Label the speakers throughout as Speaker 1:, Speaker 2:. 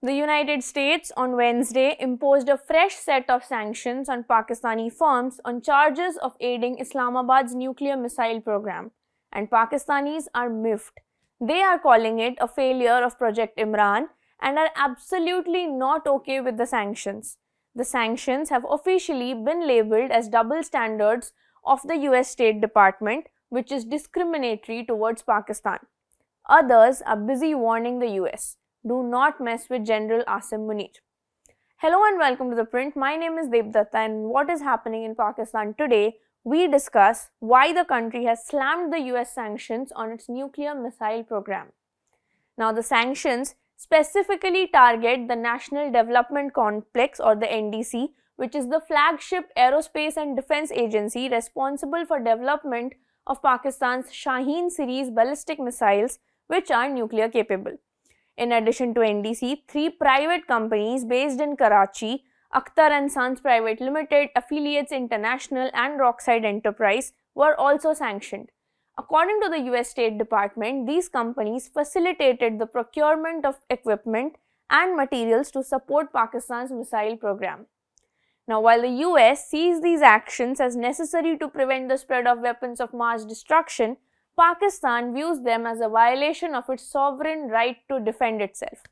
Speaker 1: The United States on Wednesday imposed a fresh set of sanctions on Pakistani firms on charges of aiding Islamabad's nuclear missile program, and Pakistanis are miffed. They are calling it a failure of Project Imran and are absolutely not okay with the sanctions. The sanctions have officially been labeled as double standards of the US State Department, which is discriminatory towards Pakistan. Others are busy warning the US. Do not mess with Gen Asim Munir. Hello and welcome to The Print. My name is Debdutta, and what is happening in Pakistan today, we discuss why the country has slammed the US sanctions on its nuclear missile program. Now, the sanctions specifically target the National Development Complex, or the NDC, which is the flagship aerospace and defense agency responsible for development of Pakistan's Shaheen series ballistic missiles, which are nuclear capable. In addition to NDC, three private companies based in Karachi, Akhtar & Sons Private Limited, Affiliates International and Rockside Enterprise, were also sanctioned. According to the US State Department, these companies facilitated the procurement of equipment and materials to support Pakistan's missile program. Now, while the US sees these actions as necessary to prevent the spread of weapons of mass destruction, Pakistan views them as a violation of its sovereign right to defend itself.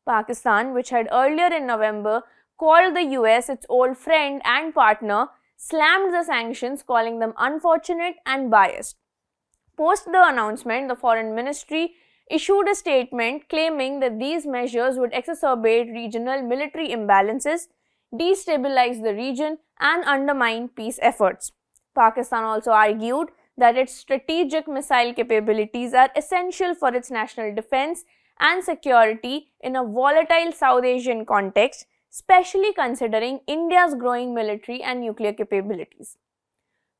Speaker 1: Pakistan, which had earlier in November called the US its old friend and partner, slammed the sanctions, calling them unfortunate and biased. Post the announcement, the Foreign Ministry issued a statement claiming that these measures would exacerbate regional military imbalances, destabilize the region, and undermine peace efforts. Pakistan also argued that its strategic missile capabilities are essential for its national defense and security in a volatile South Asian context, especially considering India's growing military and nuclear capabilities.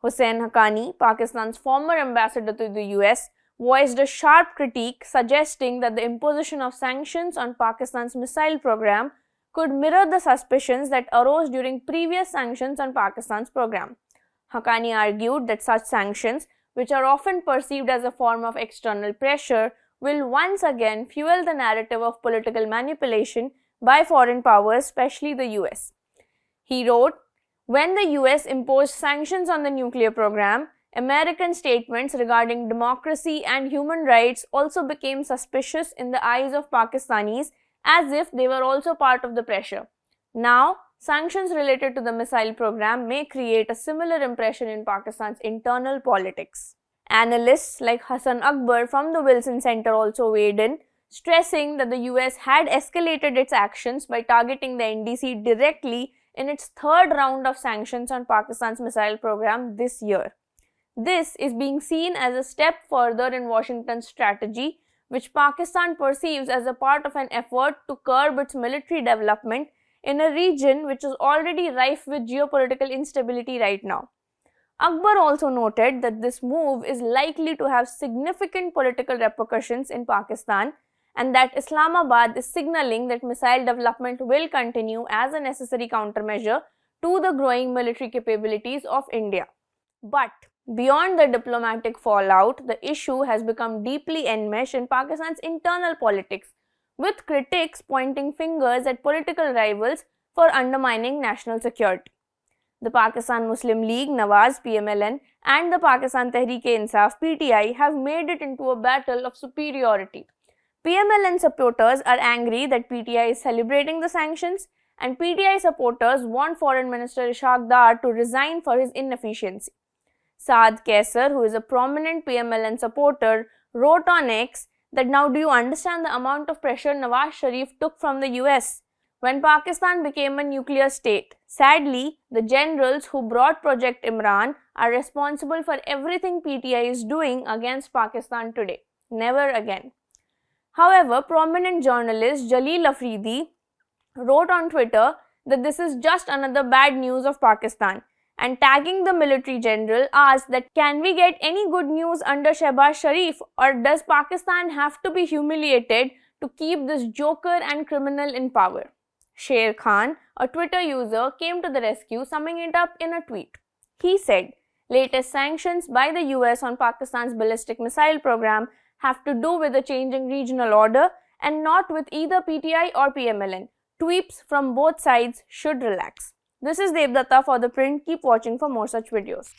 Speaker 1: Hussain Haqqani, Pakistan's former ambassador to the US, voiced a sharp critique suggesting that the imposition of sanctions on Pakistan's missile program could mirror the suspicions that arose during previous sanctions on Pakistan's program. Haqqani argued that such sanctions, which are often perceived as a form of external pressure, will once again fuel the narrative of political manipulation by foreign powers, especially the US. He wrote, "When the US imposed sanctions on the nuclear program, American statements regarding democracy and human rights also became suspicious in the eyes of Pakistanis, as if they were also part of the pressure. Now, sanctions related to the missile program may create a similar impression in Pakistan's internal politics." Analysts like Hassan Akbar from the Wilson Center also weighed in, stressing that the US had escalated its actions by targeting the NDC directly in its third round of sanctions on Pakistan's missile program this year. This is being seen as a step further in Washington's strategy, which Pakistan perceives as a part of an effort to curb its military development in a region which is already rife with geopolitical instability right now. Akbar also noted that this move is likely to have significant political repercussions in Pakistan and that Islamabad is signaling that missile development will continue as a necessary countermeasure to the growing military capabilities of India. But beyond the diplomatic fallout, the issue has become deeply enmeshed in Pakistan's internal politics, with critics pointing fingers at political rivals for undermining national security. The Pakistan Muslim League, Nawaz (PMLN), and the Pakistan Tehreek-e-Insaf (PTI) have made it into a battle of superiority. PMLN supporters are angry that PTI is celebrating the sanctions, and PTI supporters want Foreign Minister Ishaq Dar to resign for his inefficiency. Saad Kaisar, who is a prominent PMLN supporter, wrote on X that, "Now do you understand the amount of pressure Nawaz Sharif took from the US? When Pakistan became a nuclear state, sadly, the generals who brought Project Imran are responsible for everything PTI is doing against Pakistan today. Never again." However, prominent journalist Jalil Afridi wrote on Twitter that this is just another bad news of Pakistan, and tagging the military general asked that, "Can we get any good news under Shehbaz Sharif, or does Pakistan have to be humiliated to keep this joker and criminal in power?" Sher Khan, a Twitter user, came to the rescue, summing it up in a tweet. He said, "Latest sanctions by the US on Pakistan's ballistic missile program have to do with the changing regional order and not with either PTI or PMLN. Tweeps from both sides should relax. This is Debdutta for The Print. Keep watching for more such videos.